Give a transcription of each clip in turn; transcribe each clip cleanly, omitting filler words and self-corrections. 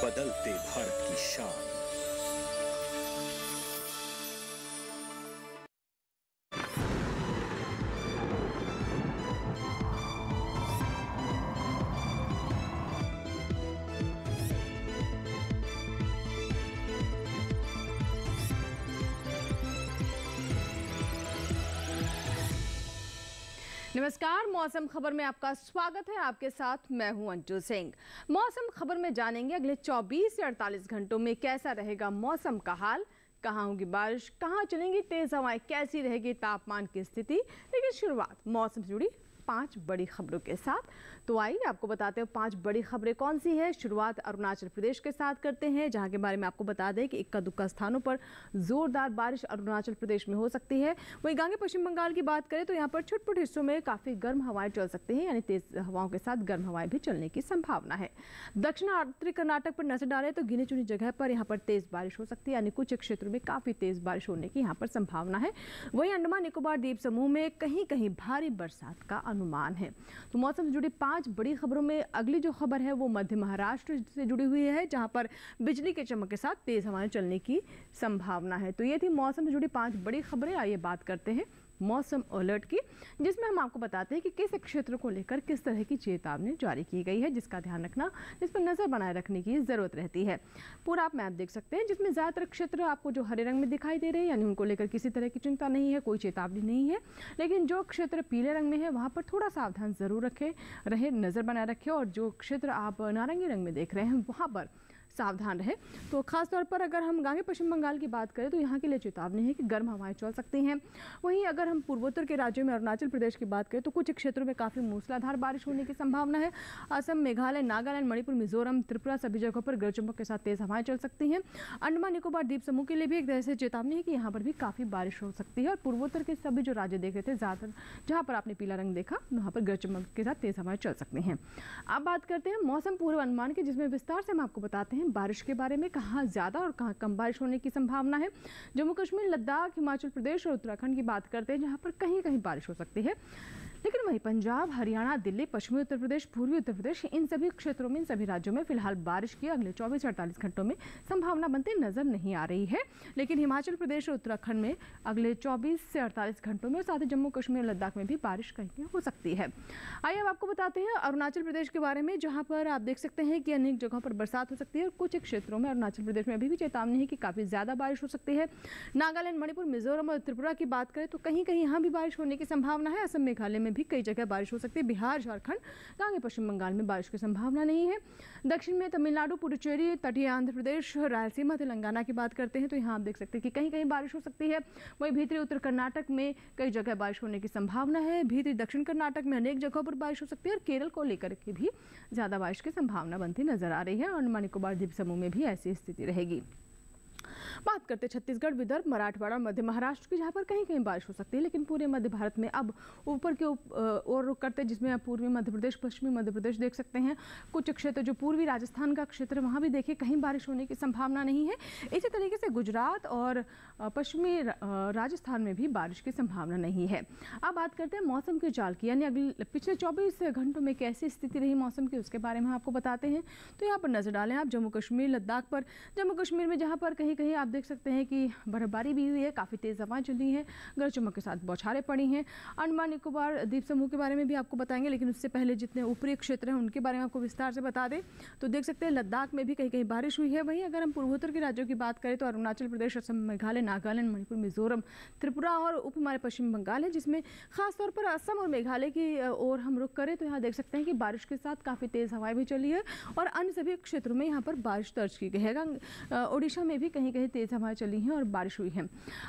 बदलते भारत की शान। नमस्कार, मौसम खबर में आपका स्वागत है। आपके साथ मैं हूं अंजू सिंह। मौसम खबर में जानेंगे अगले 24 से 48 घंटों में कैसा रहेगा मौसम का हाल, कहां होगी बारिश, कहां चलेंगी तेज हवाएं, कैसी रहेगी तापमान की स्थिति। लेकिन शुरुआत मौसम से जुड़ी 5 बड़ी खबरों के साथ। तो आइए आपको बताते हैं 5 बड़ी खबरें कौन सी है। शुरुआत अरुणाचल प्रदेश के साथ करते हैं, जहां के बारे में आपको बता दें कि इक्का दुक्का स्थानों पर जोरदार बारिश अरुणाचल प्रदेश में हो सकती है। वहीं आगे पश्चिम बंगाल की बात करें तो यहाँ पर छुटपुट हिस्सों में काफी गर्म हवाएं चल सकती हैं, यानी तेज हवाओं के साथ गर्म हवाएं भी चलने की संभावना है। दक्षिणार्त्री कर्नाटक पर नजर डालें तो गिनी चुनी जगह पर यहाँ पर तेज बारिश हो सकती है, यानी कुछ क्षेत्रों में काफी तेज बारिश होने की यहाँ पर संभावना है। वहीं अंडमान निकोबार द्वीप समूह में कहीं कहीं भारी बरसात का अनुमान है। तो मौसम से जुड़ी 5 बड़ी खबरों में अगली जो खबर है वो मध्य महाराष्ट्र से जुड़ी हुई है, जहां पर बिजली के चमक के साथ तेज हवाएं चलने की संभावना है। तो ये थी मौसम से जुड़ी 5 बड़ी खबरें। आइए बात करते हैं मौसम अलर्ट की, जिसमें हम आपको बताते हैं कि किस क्षेत्र को लेकर किस तरह की चेतावनी जारी की गई है, जिसका ध्यान रखना, जिस पर नजर बनाए रखने की जरूरत रहती है। पूरा आप मैप देख सकते हैं, जिसमें ज्यादातर क्षेत्र आपको जो हरे रंग में दिखाई दे रहे हैं, यानी उनको लेकर किसी तरह की चिंता नहीं है, कोई चेतावनी नहीं है। लेकिन जो क्षेत्र पीले रंग में है वहां पर थोड़ा सावधान जरूर रहे, नजर बनाए रखें। और जो क्षेत्र आप नारंगी रंग में देख रहे हैं वहां पर सावधान रहे। तो खासतौर पर अगर हम आगे पश्चिम बंगाल की बात करें तो यहाँ के लिए चेतावनी है कि गर्म हवाएं चल सकती हैं। वहीं अगर हम पूर्वोत्तर के राज्यों में अरुणाचल प्रदेश की बात करें तो कुछ क्षेत्रों में काफ़ी मूसलाधार बारिश होने की संभावना है। असम, मेघालय, नागालैंड, मणिपुर, मिजोरम, त्रिपुरा सभी जगहों पर गरज चमक के साथ तेज हवाएं चल सकती हैं। अंडमान निकोबार द्वीप समूह के लिए भी एक तरह से चेतावनी है कि यहाँ पर भी काफ़ी बारिश हो सकती है। और पूर्वोत्तर के सभी जो राज्य देख रहे थे ज़्यादातर जहाँ पर आपने पीला रंग देखा वहाँ पर गरज चमक के साथ तेज हवाएं चल सकती हैं। अब बात करते हैं मौसम पूर्वानुमान की, जिसमें विस्तार से हम आपको बताते हैं बारिश के बारे में, कहां ज्यादा और कहां कम बारिश होने की संभावना है। जम्मू कश्मीर, लद्दाख, हिमाचल प्रदेश और उत्तराखंड की बात करते हैं, जहां पर कहीं कहीं बारिश हो सकती है। लेकिन वहीं पंजाब, हरियाणा, दिल्ली, पश्चिमी उत्तर प्रदेश, पूर्वी उत्तर प्रदेश, इन सभी क्षेत्रों में, इन सभी राज्यों में फिलहाल बारिश की अगले 24 से 48 घंटों में संभावना बनती नजर नहीं आ रही है। लेकिन हिमाचल प्रदेश और उत्तराखंड में अगले 24 से 48 घंटों में, साथ ही जम्मू कश्मीर और लद्दाख में भी बारिश कहीं हो सकती है। आइए अब आपको बताते हैं अरुणाचल प्रदेश के बारे में, जहां पर आप देख सकते हैं कि अनेक जगहों पर बरसात हो सकती है। और कुछ क्षेत्रों में अरुणाचल प्रदेश में अभी भी चेतावनी है कि काफी ज्यादा बारिश हो सकती है। नागालैंड, मणिपुर, मिजोरम और त्रिपुरा की बात करें तो कहीं कहीं यहाँ भी बारिश होने की संभावना है। असम, मेघालय में भी कई जगह बारिश हो सकती है। बिहार, झारखंड, आगे पश्चिम बंगाल में बारिश की संभावना नहीं है। दक्षिण में तमिलनाडु, पुडुचेरी, तटीय आंध्र प्रदेश, रायलसीमा, तेलंगाना की बात करते हैं तो यहाँ आप देख सकते हैं कि कहीं कहीं बारिश हो सकती है। वहीं भीतरी उत्तर कर्नाटक में कई जगह बारिश होने की संभावना है। भीतरी दक्षिण कर्नाटक में अनेक जगहों पर बारिश हो सकती है। और केरल को लेकर के भी ज्यादा बारिश की संभावना बनती नजर आ रही है। और अंडमान निकोबार द्वीप समूह में भी ऐसी स्थिति रहेगी। बात करते छत्तीसगढ़, विदर्भ, मराठवाड़ा, मध्य महाराष्ट्र की, जहाँ पर कहीं कहीं बारिश हो सकती है। लेकिन पूरे मध्य भारत में अब ऊपर के ओर रुख करते हैं, जिसमें आप पूर्वी मध्य प्रदेश, पश्चिमी मध्य प्रदेश देख सकते हैं। कुछ क्षेत्र जो पूर्वी राजस्थान का क्षेत्र, वहाँ भी देखिए कहीं बारिश होने की संभावना नहीं है। इसी तरीके से गुजरात और पश्चिमी राजस्थान में भी बारिश की संभावना नहीं है। अब बात करते हैं मौसम के जाल की, यानी अगले पिछले 24 घंटों में कैसी स्थिति रही मौसम की, उसके बारे में आपको बताते हैं। तो यहाँ पर नजर डालें आप जम्मू कश्मीर, लद्दाख पर। जम्मू कश्मीर में जहाँ पर कहीं कहीं आप देख सकते हैं कि बर्फबारी भी हुई है, काफ़ी तेज़ हवाएं चली हैं, गरज चमक के साथ बौछारें पड़ी हैं। अंडमान निकोबार द्वीप समूह के बारे में भी आपको बताएंगे, लेकिन उससे पहले जितने ऊपरी क्षेत्र हैं उनके बारे में आपको विस्तार से बता दें तो देख सकते हैं लद्दाख में भी कहीं कहीं बारिश हुई है। वहीं अगर हम पूर्वोत्तर के राज्यों की बात करें तो अरुणाचल प्रदेश, असम, मेघालय, नागालैंड, मणिपुर, मिजोरम, त्रिपुरा और उप हमारे पश्चिम बंगाल है, जिसमें खासतौर पर असम और मेघालय की ओर हम रुख करें तो यहाँ देख सकते हैं कि बारिश के साथ काफ़ी तेज़ हवाएं भी चली है। और अन्य सभी क्षेत्रों में यहाँ पर बारिश दर्ज की गई है। ओडिशा में भी कहीं कहीं तेज़ हवाएं चली हैं और बारिश हुई है।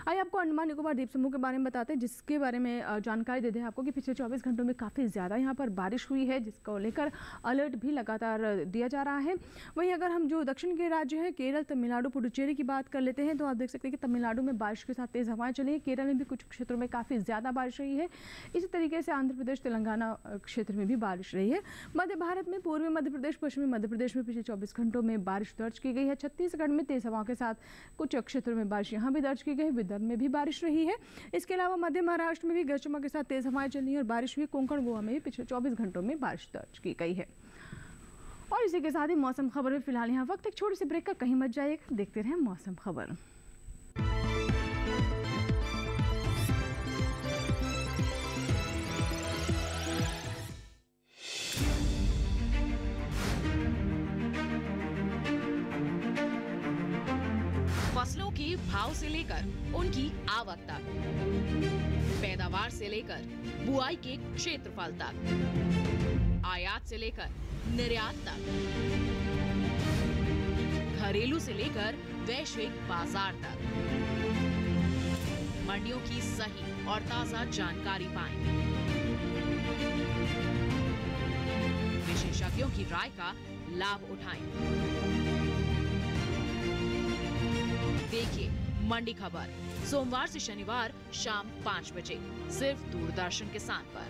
आइए आपको अंडमान निकोबार द्वीप समूह के बारे में बताते हैं, जिसके बारे में जानकारी दे दें आपको कि पिछले 24 घंटों में काफ़ी ज़्यादा यहाँ पर बारिश हुई है, जिसको लेकर अलर्ट भी लगातार दिया जा रहा है। वहीं अगर हम जो दक्षिण के राज्य हैं, केरल, तमिलनाडु, पुडुचेरी की बात कर लेते हैं तो आप देख सकते हैं कि तमिलनाडु में बारिश के साथ तेज़ हवाएं चली हैं। केरल में भी कुछ क्षेत्रों में काफ़ी ज़्यादा बारिश रही है। इसी तरीके से आंध्र प्रदेश, तेलंगाना क्षेत्र में भी बारिश रही है। मध्य भारत में पूर्वी मध्य प्रदेश, पश्चिमी मध्य प्रदेश में पिछले 24 घंटों में बारिश दर्ज की गई है। छत्तीसगढ़ में तेज़ हवाओं के साथ कुछ क्षेत्रों में बारिश यहाँ भी दर्ज की गई है। विदर्भ में भी बारिश रही है। इसके अलावा मध्य महाराष्ट्र में भी गरज चमक के साथ तेज हवाएं चली और बारिश हुई। कोंकण, गोवा में भी पिछले 24 घंटों में बारिश दर्ज की गई है। और इसी के साथ ही मौसम खबर में फिलहाल यहाँ वक्त एक छोटे से ब्रेक का, कहीं मत जाइएगा, देखते रहें मौसम खबर। फसलों के भाव से लेकर उनकी आवक तक, पैदावार से लेकर बुआई के क्षेत्रफल तक, आयात से लेकर निर्यात तक, घरेलू से लेकर वैश्विक बाजार तक, मंडियों की सही और ताजा जानकारी पाएं। विशेषज्ञों की राय का लाभ उठाएं। देखिए मंडी खबर सोमवार से शनिवार शाम 5 बजे सिर्फ दूरदर्शन किसान पर।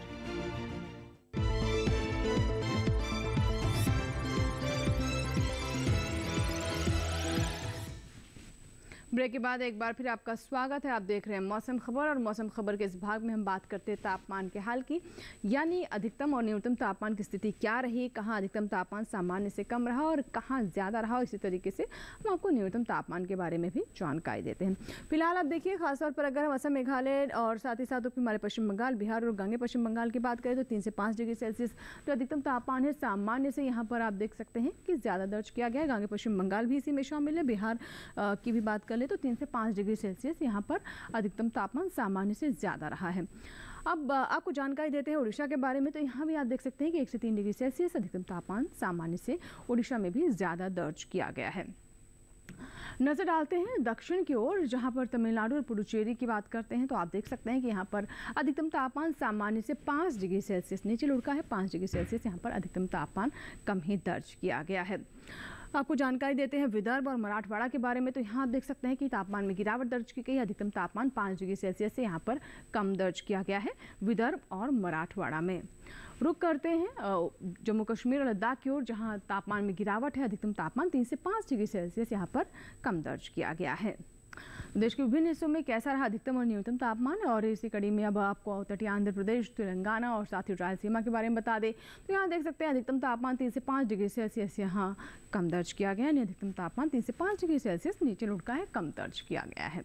ब्रेक के बाद एक बार फिर आपका स्वागत है। आप देख रहे हैं मौसम खबर और मौसम खबर के इस भाग में हम बात करते हैं तापमान के हाल की, यानी अधिकतम और न्यूनतम तापमान की स्थिति क्या रही, कहां अधिकतम तापमान सामान्य से कम रहा और कहां ज़्यादा रहा। इसी तरीके से हम आपको न्यूनतम तापमान के बारे में भी जानकारी देते हैं। फिलहाल आप देखिए, खासतौर पर अगर हम असम, मेघालय और साथ ही साथ हमारे पश्चिम बंगाल, बिहार और गंगे पश्चिम बंगाल की बात करें तो 3 से 5 डिग्री सेल्सियस जो अधिकतम तापमान है सामान्य से यहाँ पर आप देख सकते हैं कि ज़्यादा दर्ज किया गया है। गंगे पश्चिम बंगाल भी इसी में शामिल है। बिहार की भी बात कर ले तो 3 से 5 डिग्री सेल्सियस यहाँ पर अधिकतम तापमान सामान्य से ज़्यादा रहा है। अब आपको जानकारी देते हैं उड़ीसा के बारे में, तो यहाँ भी आप देख सकते हैं कि 1 से 3 डिग्री सेल्सियस अधिकतम तापमान सामान्य से उड़ीसा में भी ज़्यादा दर्ज किया गया है। नजर डालते हैं दक्षिण की ओर, जहां पर तमिलनाडु और पुडुचेरी की बात करते हैं तो आप देख सकते हैं कि यहाँ पर अधिकतम तापमान सामान्य से 5 डिग्री सेल्सियस नीचे लुढ़का है। 5 डिग्री सेल्सियस यहाँ पर अधिकतम तापमान कम ही दर्ज किया गया है। आपको जानकारी देते हैं विदर्भ और मराठवाड़ा के बारे में, तो यहाँ आप देख सकते हैं कि तापमान में गिरावट दर्ज की गई। अधिकतम तापमान 5 डिग्री सेल्सियस से यहाँ पर कम दर्ज किया गया है विदर्भ और मराठवाड़ा में। रुक करते हैं जम्मू कश्मीर और लद्दाख की ओर, जहाँ तापमान में गिरावट है। अधिकतम तापमान 3 से 5 डिग्री सेल्सियस यहाँ पर कम दर्ज किया गया है। देश के विभिन्न हिस्सों में कैसा रहा अधिकतम और न्यूनतम तापमान, और इसी कड़ी में अब आपको तटीय आंध्र प्रदेश, तेलंगाना और साथ ही रायलसीमा के बारे में बता दें तो यहाँ देख सकते हैं अधिकतम तापमान 3 से 5 डिग्री सेल्सियस यहाँ कम दर्ज किया गया है। अधिकतम तापमान 3 से 5 डिग्री सेल्सियस नीचे लुढ़का है, कम दर्ज किया गया है।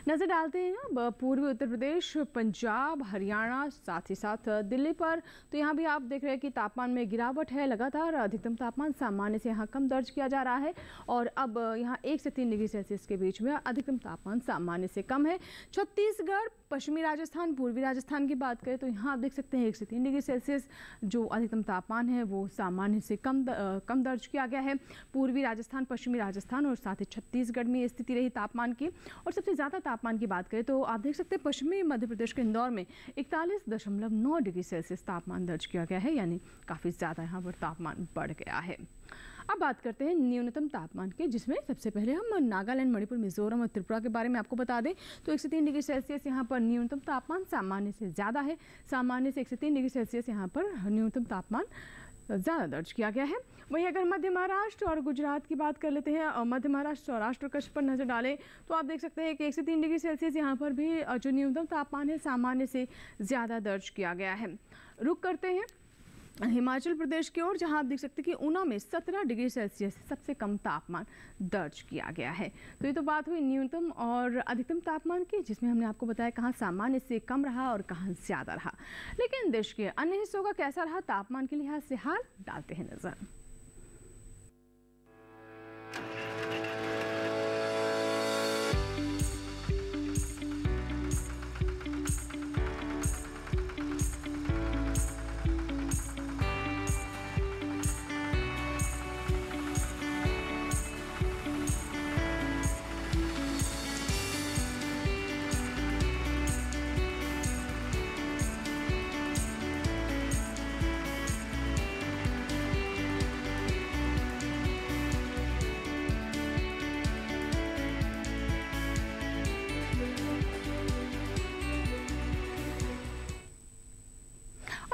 नजर डालते हैं अब पूर्वी उत्तर प्रदेश, पंजाब, हरियाणा, साथ ही साथ दिल्ली पर, तो यहाँ भी आप देख रहे हैं कि तापमान में गिरावट है लगातार। अधिकतम तापमान सामान्य से यहाँ कम दर्ज किया जा रहा है और अब यहाँ 1 से 3 डिग्री सेल्सियस के बीच में अधिकतम तापमान सामान्य से कम है। छत्तीसगढ़, पश्चिमी राजस्थान, पूर्वी राजस्थान की बात करें तो यहाँ आप देख सकते हैं 1 से 3 डिग्री सेल्सियस जो अधिकतम तापमान है वो सामान्य से कम दर्ज किया गया है। पूर्वी राजस्थान, पश्चिमी राजस्थान और साथ ही छत्तीसगढ़ में स्थिति रही तापमान की। और सबसे ज़्यादा तापमान की बात करें तो आप देख सकते हैं पश्चिमी मध्य प्रदेश के इंदौर में 41.9 डिग्री सेल्सियस तापमान दर्ज किया गया है, यानी काफ़ी ज़्यादा यहाँ पर तापमान बढ़ गया है। अब बात करते हैं न्यूनतम तापमान के, जिसमें सबसे पहले हम नागालैंड, मणिपुर, मिजोरम और त्रिपुरा के बारे में आपको बता दें तो 1 से 3 डिग्री सेल्सियस यहाँ पर न्यूनतम तापमान सामान्य से ज़्यादा है। सामान्य से 1 से 3 डिग्री सेल्सियस यहाँ पर न्यूनतम तापमान ज़्यादा दर्ज किया गया है। वहीं अगर मध्य महाराष्ट्र और गुजरात की बात कर लेते हैं, मध्य महाराष्ट्र, सौराष्ट्र, कच्छ पर नज़र डालें तो आप देख सकते हैं कि 1 से 3 डिग्री सेल्सियस यहाँ पर भी जो न्यूनतम तापमान है सामान्य से ज़्यादा दर्ज किया गया है। रुक करते हैं हिमाचल प्रदेश की ओर, जहां आप देख सकते हैं कि ऊना में 17 डिग्री सेल्सियस सबसे कम तापमान दर्ज किया गया है। तो ये तो बात हुई न्यूनतम और अधिकतम तापमान की, जिसमें हमने आपको बताया कहां सामान्य से कम रहा और कहां ज़्यादा रहा। लेकिन देश के अन्य हिस्सों का कैसा रहा तापमान के लिहाज से, हाल डालते हैं नजर।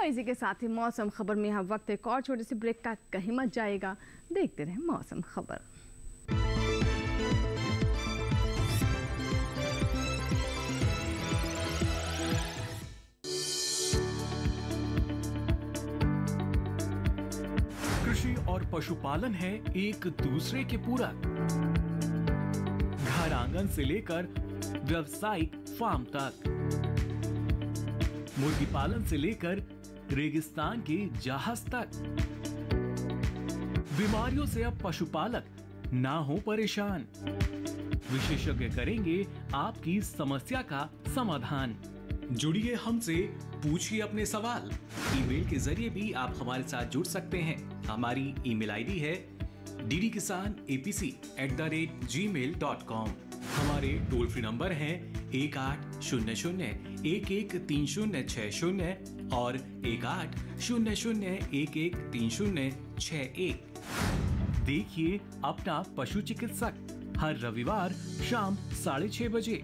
इसी के साथ ही मौसम खबर में यहाँ वक्त एक और छोटे से ब्रेक का, कहीं मत जाएगा, देखते रहें मौसम खबर। कृषि और पशुपालन है एक दूसरे के पूरक। घर आंगन से लेकर व्यावसायिक फार्म तक, मुर्गी पालन से लेकर रेगिस्तान के जहाज तक। बीमारियों से अब पशुपालक ना हो परेशान। विशेषज्ञ करेंगे आपकी समस्या का समाधान। जुड़िए हमसे, पूछिए अपने सवाल। ईमेल के जरिए भी आप हमारे साथ जुड़ सकते हैं। हमारी ईमेल आईडी है ddkisanapc@gmail.com। हमारे टोल फ्री नंबर हैं 1800-113060 और 1800-113061। देखिए अपना पशु चिकित्सक हर रविवार शाम 6:30 बजे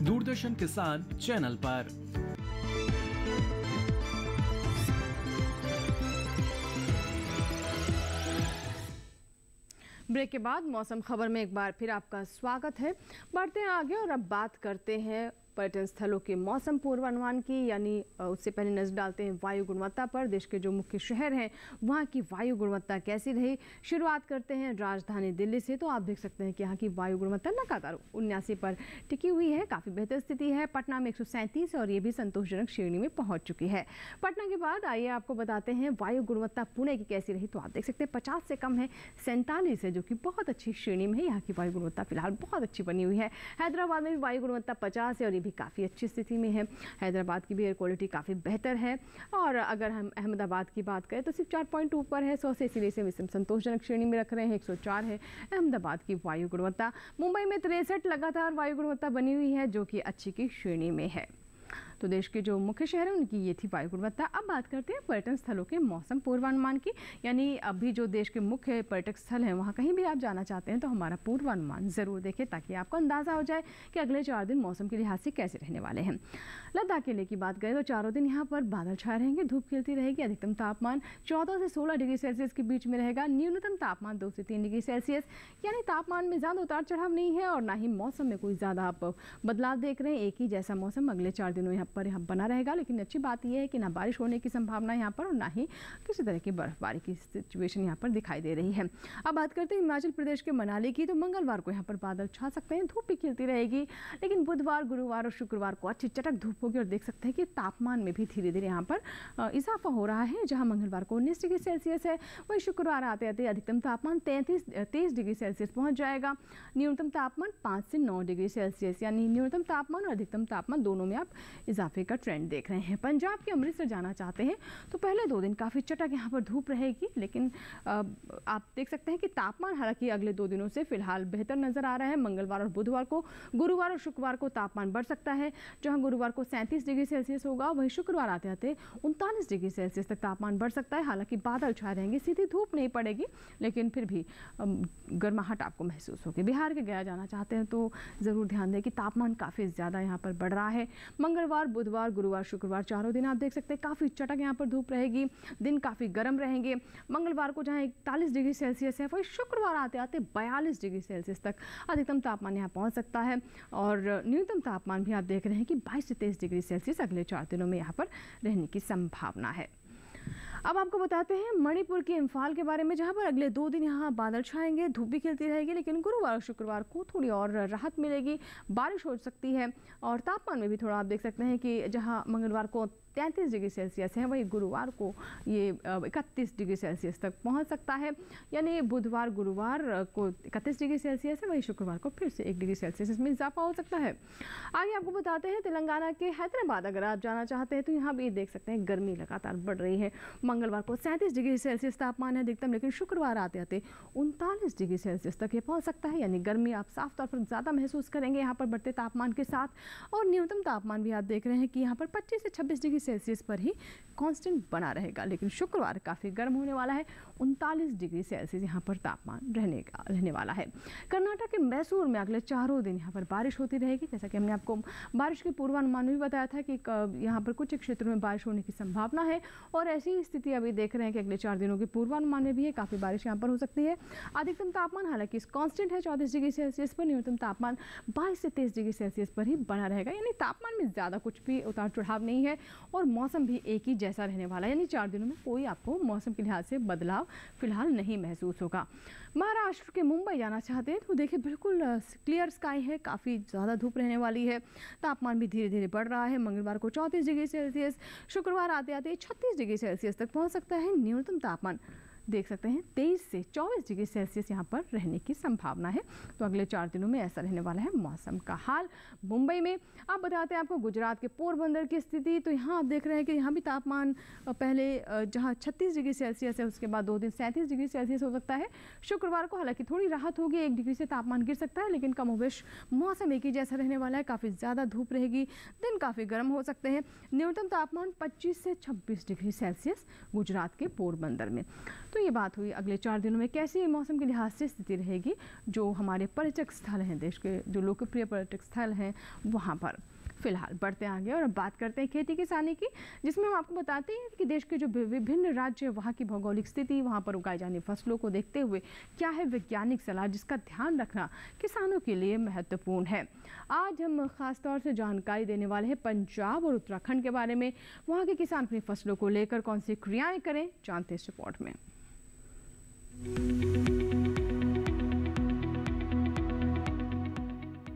दूरदर्शन किसान चैनल पर। ब्रेक के बाद मौसम खबर में एक बार फिर आपका स्वागत है। बढ़ते हैं आगे और अब बात करते हैं पर्यटन स्थलों के मौसम पूर्वानुमान की, यानी उससे पहले नजर डालते हैं वायु गुणवत्ता पर। देश के जो मुख्य शहर हैं वहाँ की वायु गुणवत्ता कैसी रही, शुरुआत करते हैं राजधानी दिल्ली से। तो आप देख सकते हैं कि यहाँ की वायु गुणवत्ता लगातार 79 पर टिकी हुई है, काफ़ी बेहतर स्थिति है। पटना में 137 और ये भी संतोषजनक श्रेणी में पहुँच चुकी है। पटना के बाद आइए आपको बताते हैं वायु गुणवत्ता पुणे की कैसी रही। तो आप देख सकते हैं 50 से कम है, 47 है, जो कि बहुत अच्छी श्रेणी में है। यहाँ की वायु गुणवत्ता फिलहाल बहुत अच्छी बनी हुई है। हैदराबाद में भी वायु गुणवत्ता 50 है और भी काफ़ी अच्छी स्थिति में है। हैदराबाद की भी एयर क्वालिटी काफ़ी बेहतर है। और अगर हम अहमदाबाद की बात करें तो सिर्फ 4.2 पर है 100 से, इसीलिए से संतोषजनक श्रेणी में रख रहे हैं। 104 है अहमदाबाद की वायु गुणवत्ता। मुंबई में 63 लगातार वायु गुणवत्ता बनी हुई है, जो कि अच्छी की श्रेणी में है। तो देश के जो मुख्य शहर हैं उनकी ये थी वायु गुणवत्ता। अब बात करते हैं पर्यटन स्थलों के मौसम पूर्वानुमान की, यानी अभी जो देश के मुख्य पर्यटक स्थल हैं वहाँ कहीं भी आप जाना चाहते हैं तो हमारा पूर्वानुमान ज़रूर देखें, ताकि आपको अंदाज़ा हो जाए कि अगले 4 दिन मौसम के लिहाज से कैसे रहने वाले हैं। लद्दाख किले की बात करें तो चारों दिन यहाँ पर बादल छाए रहेंगे, धूप खिलती रहेगी। अधिकतम तापमान 14 से 16 डिग्री सेल्सियस के बीच में रहेगा। न्यूनतम तापमान 2 से 3 डिग्री सेल्सियस, यानी तापमान में ज़्यादा उतार चढ़ाव नहीं है और ना ही मौसम में कोई ज़्यादा आप बदलाव देख रहे हैं। एक ही जैसा मौसम अगले 4 दिनों यहाँ बना रहेगा। लेकिन अच्छी बात यह है कि ना बारिश होने की संभावना यहाँ पर और ना ही किसी तरह की बर्फबारी की सिचुएशन यहाँ पर दिखाई दे रही है। अब बात करते हैं हिमाचल प्रदेश के मनाली की। तो मंगलवार को यहाँ पर बादल छा सकते हैं, धूप भी खिलती रहेगी। लेकिन बुधवार, गुरुवार और शुक्रवार को अच्छी चटक धूप होगी और देख सकते हैं कि तापमान में भी धीरे धीरे यहाँ पर इजाफा हो रहा है। जहाँ मंगलवार को 19 डिग्री सेल्सियस है, वहीं शुक्रवार आते आते अधिकतम तापमान 23 डिग्री सेल्सियस पहुँच जाएगा। न्यूनतम तापमान 5 से 9 डिग्री सेल्सियस, यानी न्यूनतम तापमान और अधिकतम तापमान दोनों में आप इजाफे का ट्रेंड देख रहे हैं। पंजाब के अमृतसर जाना चाहते हैं तो पहले 2 दिन काफ़ी चटक यहाँ पर धूप रहेगी। लेकिन आप देख सकते हैं कि तापमान हालांकि अगले 2 दिनों से फिलहाल बेहतर नजर आ रहा है। मंगलवार और बुधवार को, गुरुवार और शुक्रवार को तापमान बढ़ सकता है। जहां गुरुवार को 37 डिग्री सेल्सियस होगा, वहीं शुक्रवार आते आते 39 डिग्री सेल्सियस तक तापमान बढ़ सकता है। हालांकि बादल छाए रहेंगे, सीधी धूप नहीं पड़ेगी, लेकिन फिर भी गर्माहट आपको महसूस होगी। बिहार के गया जाना चाहते हैं तो ज़रूर ध्यान दें कि तापमान काफ़ी ज़्यादा यहाँ पर बढ़ रहा है। मंगलवार, बुधवार, गुरुवार, शुक्रवार चारों दिन आप देख सकते हैं काफ़ी चटक यहाँ पर धूप रहेगी। दिन काफ़ी गर्म रहेंगे। मंगलवार को जहाँ 41 डिग्री सेल्सियस है, वही शुक्रवार आते आते 42 डिग्री सेल्सियस तक अधिकतम तापमान यहाँ पहुँच सकता है। और न्यूनतम तापमान भी आप देख रहे हैं कि 22 से 23 डिग्री सेल्सियस अगले 4 दिनों में यहाँ पर रहने की संभावना है। अब आपको बताते हैं मणिपुर के इम्फाल के बारे में, जहां पर अगले 2 दिन यहां बादल छाएंगे, धूप भी खिलती रहेगी। लेकिन गुरुवार और शुक्रवार को थोड़ी और राहत मिलेगी, बारिश हो सकती है। और तापमान में भी थोड़ा आप देख सकते हैं कि जहां मंगलवार को 33 डिग्री सेल्सियस है, वही गुरुवार को ये 31 डिग्री सेल्सियस तक पहुंच सकता है। यानी बुधवार, गुरुवार को 31 डिग्री सेल्सियस है, वही शुक्रवार को फिर से 1 डिग्री सेल्सियस इसमें इजाफा हो सकता है। आगे आपको बताते हैं तेलंगाना के हैदराबाद अगर आप जाना चाहते हैं तो यहाँ भी देख सकते हैं गर्मी लगातार बढ़ रही है। मंगलवार को 37 डिग्री सेल्सियस तापमान है अधिकतम, लेकिन शुक्रवार आते आते 39 डिग्री सेल्सियस तक ये पहुँच सकता है। यानी गर्मी आप साफ तौर पर ज़्यादा महसूस करेंगे यहाँ पर बढ़ते तापमान के साथ। और न्यूनतम तापमान भी आप देख रहे हैं कि यहाँ पर 25 से 26 डिग्री सेल्सियस पर ही कांस्टेंट बना रहेगा। लेकिन शुक्रवार काफ़ी गर्म होने वाला है, 39 डिग्री सेल्सियस यहाँ पर तापमान रहने वाला है। कर्नाटक के मैसूर में अगले 4 दिन यहाँ पर बारिश होती रहेगी। जैसा कि हमने आपको बारिश के पूर्वानुमान में भी बताया था कि यहाँ पर कुछ क्षेत्रों में बारिश होने की संभावना है। और ऐसी स्थिति स्थिति अभी देख रहे हैं कि अगले 4 दिनों के पूर्वानुमान में भी है, काफ़ी बारिश यहाँ पर हो सकती है। अधिकतम तापमान हालांकि कांस्टेंट है 34 डिग्री सेल्सियस पर, न्यूनतम तापमान 22 से 23 डिग्री सेल्सियस पर ही बना रहेगा, यानी तापमान में ज़्यादा कुछ भी उतार चढ़ाव नहीं है और मौसम भी एक ही जैसा रहने वाला है, यानी 4 दिनों में कोई आपको मौसम के लिहाज से बदलाव फिलहाल नहीं महसूस होगा। महाराष्ट्र के मुंबई जाना चाहते हैं तो देखिए बिल्कुल क्लियर स्काई है, काफ़ी ज़्यादा धूप रहने वाली है, तापमान भी धीरे धीरे बढ़ रहा है। मंगलवार को 34 डिग्री सेल्सियस, शुक्रवार आते आते 36 डिग्री सेल्सियस तक पहुंच सकता है। न्यूनतम तापमान देख सकते हैं 23 से 24 डिग्री सेल्सियस यहाँ पर रहने की संभावना है। तो अगले 4 दिनों में ऐसा रहने वाला है मौसम का हाल मुंबई में। अब बताते हैं आपको गुजरात के पोरबंदर की स्थिति। तो यहाँ आप देख रहे हैं कि यहाँ भी तापमान पहले जहाँ 36 डिग्री सेल्सियस है, उसके बाद 2 दिन 37 डिग्री सेल्सियस हो सकता है। शुक्रवार को हालांकि थोड़ी राहत होगी, 1 डिग्री से तापमान गिर सकता है, लेकिन कमोबेश मौसम एक ही जैसा रहने वाला है। काफ़ी ज़्यादा धूप रहेगी, दिन काफ़ी गर्म हो सकते हैं। न्यूनतम तापमान 25 से 26 डिग्री सेल्सियस गुजरात के पोरबंदर में। तो ये बात हुई अगले 4 दिनों में कैसी मौसम के लिहाज से स्थिति रहेगी जो हमारे पर्यटक स्थल हैं, देश के जो लोकप्रिय पर्यटक स्थल हैं वहाँ पर। फिलहाल बढ़ते आगे और अब बात करते हैं खेती किसानी की, जिसमें हम आपको बताते हैं कि देश के जो विभिन्न राज्य, वहाँ की भौगोलिक स्थिति, वहाँ पर उगाई जाने फसलों को देखते हुए क्या है वैज्ञानिक सलाह जिसका ध्यान रखना किसानों के लिए महत्वपूर्ण है। आज हम खास तौर से जानकारी देने वाले हैं पंजाब और उत्तराखंड के बारे में। वहाँ के किसान अपनी फसलों को लेकर कौन सी क्रियाएं करें, जानते हैं इस रिपोर्ट में।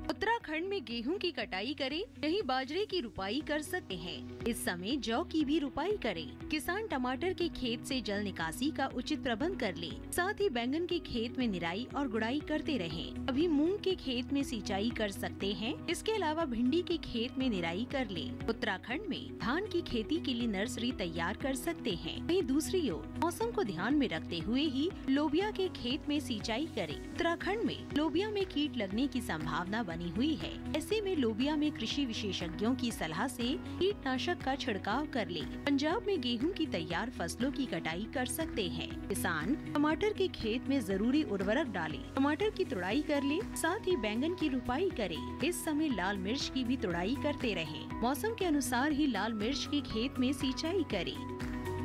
उत्तराखंड में गेहूं की कटाई करें, यही बाजरे की रुपाई कर सकते हैं। इस समय जौ की भी रुपाई करें। किसान टमाटर के खेत से जल निकासी का उचित प्रबंध कर ले, साथ ही बैंगन के खेत में निराई और गुड़ाई करते रहें। अभी मूंग के खेत में सिंचाई कर सकते हैं। इसके अलावा भिंडी के खेत में निराई कर ले। उत्तराखंड में धान की खेती के लिए नर्सरी तैयार कर सकते हैं। वहीं दूसरी ओर मौसम को ध्यान में रखते हुए ही लोबिया के खेत में सिंचाई करें। उत्तराखंड में लोबिया में कीट लगने की संभावना बनी हुई है। ऐसे में लोबिया में कृषि विशेषज्ञों की सलाह से कीटनाशक का छिड़काव कर ले। पंजाब में गेहूं की तैयार फसलों की कटाई कर सकते हैं। किसान टमाटर के खेत में जरूरी उर्वरक डालें, टमाटर की तुड़ाई कर ले, साथ ही बैंगन की रुपाई करें। इस समय लाल मिर्च की भी तुड़ाई करते रहें। मौसम के अनुसार ही लाल मिर्च के खेत में सिंचाई करें।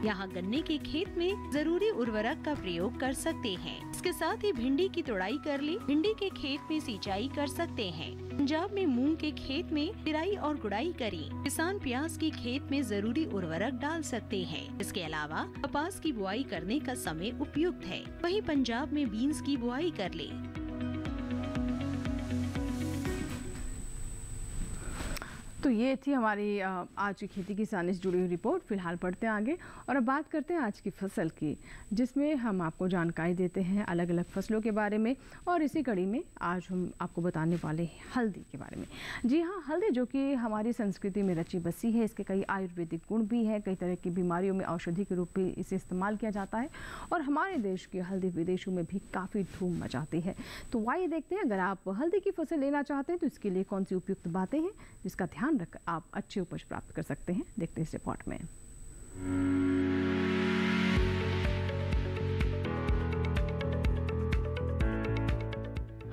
यहाँ गन्ने के खेत में जरूरी उर्वरक का प्रयोग कर सकते हैं। इसके साथ ही भिंडी की तुड़ाई कर ले, भिंडी के खेत में सिंचाई कर सकते हैं। पंजाब में मूंग के खेत में निराई और गुड़ाई करें। किसान प्याज के खेत में जरूरी उर्वरक डाल सकते हैं। इसके अलावा कपास की बुआई करने का समय उपयुक्त है। वहीं पंजाब में बीन्स की बुआई कर ले। तो ये थी हमारी आज की खेती किसानी से जुड़ी हुई रिपोर्ट। फिलहाल बढ़ते हैं आगे और अब बात करते हैं आज की फसल की, जिसमें हम आपको जानकारी देते हैं अलग अलग फसलों के बारे में। और इसी कड़ी में आज हम आपको बताने वाले हैं हल्दी के बारे में। जी हाँ, हल्दी जो कि हमारी संस्कृति में रची बसी है, इसके कई आयुर्वेदिक गुण भी हैं। कई तरह की बीमारियों में औषधि के रूप में इसे इस्तेमाल किया जाता है और हमारे देश की हल्दी विदेशों में भी काफ़ी धूम मचाती है। तो आइए देखते हैं, अगर आप हल्दी की फसल लेना चाहते हैं तो इसके लिए कौन सी उपयुक्त बातें हैं जिसका ध्यान रख आप अच्छी उपज प्राप्त कर सकते हैं। देखते हैं इस रिपोर्ट में।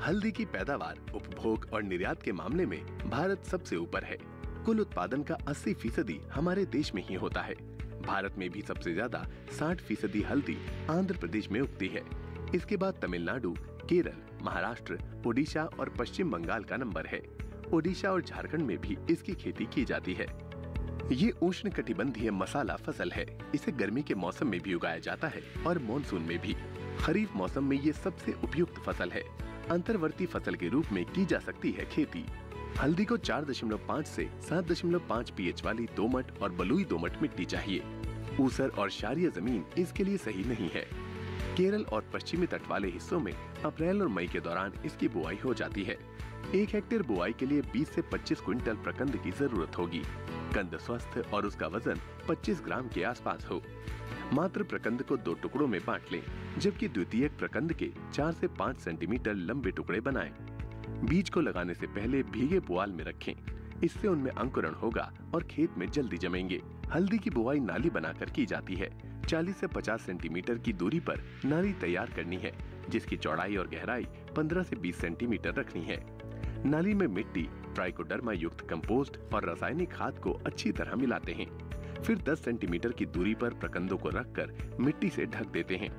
हल्दी की पैदावार, उपभोग और निर्यात के मामले में भारत सबसे ऊपर है। कुल उत्पादन का 80% हमारे देश में ही होता है। भारत में भी सबसे ज्यादा 60% हल्दी आंध्र प्रदेश में उगती है। इसके बाद तमिलनाडु, केरल, महाराष्ट्र, ओडिशा और पश्चिम बंगाल का नंबर है। ओडिशा और झारखंड में भी इसकी खेती की जाती है। ये उष्णकटिबंधीय मसाला फसल है। इसे गर्मी के मौसम में भी उगाया जाता है और मानसून में भी। खरीफ मौसम में ये सबसे उपयुक्त फसल है। अंतर्वर्ती फसल के रूप में की जा सकती है खेती। हल्दी को 4.5 से 7.5 pH वाली दोमट और बलुई दोमट मिट्टी चाहिए। ऊसर और क्षारीय जमीन इसके लिए सही नहीं है। केरल और पश्चिमी तट वाले हिस्सों में अप्रैल और मई के दौरान इसकी बुआई हो जाती है। 1 हेक्टेयर बुआई के लिए 20 से 25 क्विंटल प्रकंद की जरूरत होगी। कंद स्वस्थ और उसका वजन 25 ग्राम के आसपास हो। मात्र प्रकंद को 2 टुकड़ों में बांट लें, जबकि द्वितीयक प्रकंद के 4 से 5 सेंटीमीटर लंबे टुकड़े बनाएं। बीज को लगाने से पहले भीगे पुआल में रखें, इससे उनमें अंकुरण होगा और खेत में जल्दी जमेंगे। हल्दी की बुआई नाली बनाकर की जाती है। 40 से 50 सेंटीमीटर की दूरी पर नाली तैयार करनी है, जिसकी चौड़ाई और गहराई 15 से 20 सेंटीमीटर रखनी है। नाली में मिट्टी, ट्राइकोडर्मा युक्त कंपोस्ट और रासायनिक खाद को अच्छी तरह मिलाते हैं। फिर 10 सेंटीमीटर की दूरी पर प्रकंदों को रखकर मिट्टी से ढक देते हैं।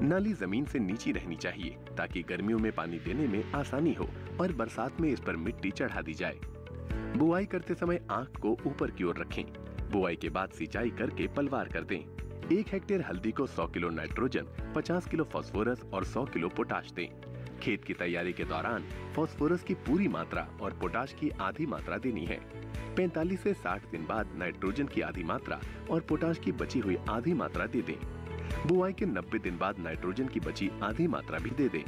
नाली जमीन से नीचे रहनी चाहिए ताकि गर्मियों में पानी देने में आसानी हो और बरसात में इस पर मिट्टी चढ़ा दी जाए। बुआई करते समय आंख को ऊपर की ओर रखें। बुआई के बाद सिंचाई करके पलवार कर दें। 1 हेक्टेयर हल्दी को 100 किलो नाइट्रोजन, 50 किलो फास्फोरस और 100 किलो पोटाश दें। खेत की तैयारी के दौरान फास्फोरस की पूरी मात्रा और पोटाश की आधी मात्रा देनी है। 45 से 60 दिन बाद नाइट्रोजन की आधी मात्रा और पोटाश की बची हुई आधी मात्रा दे दें। बुआई के 90 दिन बाद नाइट्रोजन की बची आधी मात्रा भी दे दें।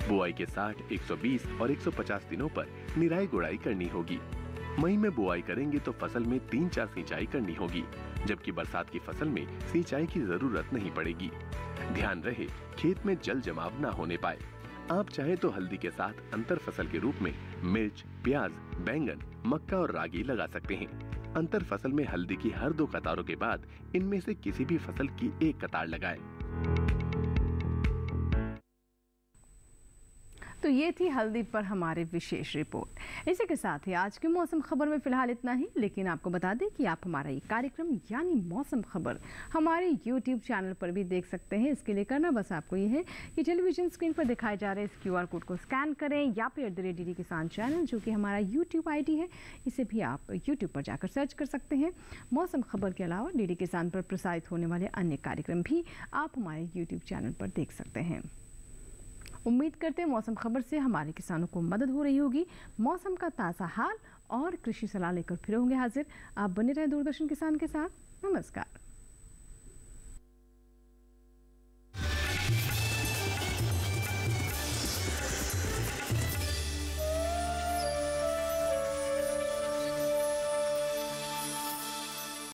बुआई के 60, 120 और 150 दिनों पर निराई गुड़ाई करनी होगी। मई में बुआई करेंगे तो फसल में 3-4 सिंचाई करनी होगी, जबकि बरसात की फसल में सिंचाई की जरूरत नहीं पड़ेगी। ध्यान रहे खेत में जल जमाव न होने पाए। आप चाहे तो हल्दी के साथ अंतर फसल के रूप में मिर्च, प्याज, बैंगन, मक्का और रागी लगा सकते हैं। अंतर फसल में हल्दी की हर 2 कतारों के बाद इनमें से किसी भी फसल की 1 कतार लगाएं। तो ये थी हल्दी पर हमारी विशेष रिपोर्ट। इसी के साथ ही आज की मौसम खबर में फिलहाल इतना ही, लेकिन आपको बता दें कि आप हमारा ये कार्यक्रम यानी मौसम खबर हमारे YouTube चैनल पर भी देख सकते हैं। इसके लिए करना बस आपको ये है कि टेलीविजन स्क्रीन पर दिखाए जा रहे इस QR कोड को स्कैन करें या फिर @DD किसान चैनल, जो कि हमारा YouTube ID है, इसे भी आप YouTube पर जाकर सर्च कर सकते हैं। मौसम खबर के अलावा DD किसान पर प्रसारित होने वाले अन्य कार्यक्रम भी आप हमारे YouTube चैनल पर देख सकते हैं। उम्मीद करते हैं मौसम खबर से हमारे किसानों को मदद हो रही होगी। मौसम का ताज़ा हाल और कृषि सलाह लेकर फिर होंगे हाजिर। आप बने रहें दूरदर्शन किसान के साथ। नमस्कार।